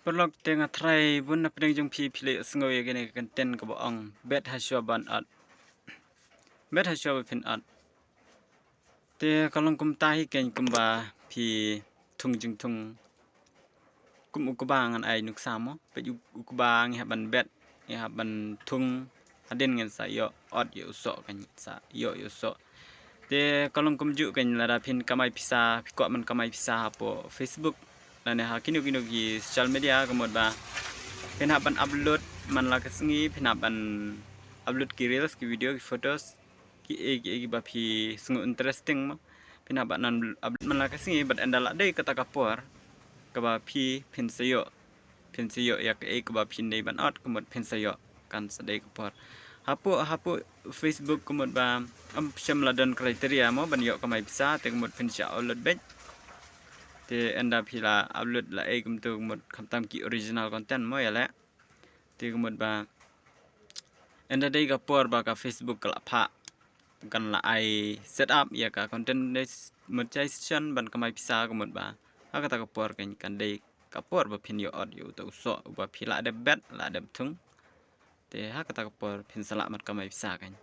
Pelok tengah try bun na pedeng jong pili sengoy gene content ko boong bet hasyo ban at bet hasyo pin at te kalong kum tahi ken kumba pi thung jing thung kum ukbang an ai nuk samo pe ukbang ha ban bet ha ban thung aden ngen sa yo ot yo so kan sa yo so te kalong kum ju kan la pin kamai pisa ko man kamai pisa po Facebook na ha kinu gi social media kemod ba pinaban upload man la kasengi pinaban upload ki reels ki video ki photos ki ba pi sungu interesting mo pinaban nan upload man la kasengi bat andala dei kata kapor ka ba pi pinsayo ya ke ba pin dei ban out kemod pinsayo kan sadai kapor hapo Facebook kemod ba syam ladan kriteria mo ban yo kamai bisa te kemod pinsa upload bet te enda pila upload la kum tu mod khamtam ki original content mo ya la te mod ba enda dei ka por ba ka Facebook ka pha kan la ai set up ya ka content mod session ban kamai pisa mod ba ha ka ta ka por kan dei ka por ba pin yo audio to so ba pila ada bet la ada thung te ha ka ta ka por pin sala mat kamai pisa kan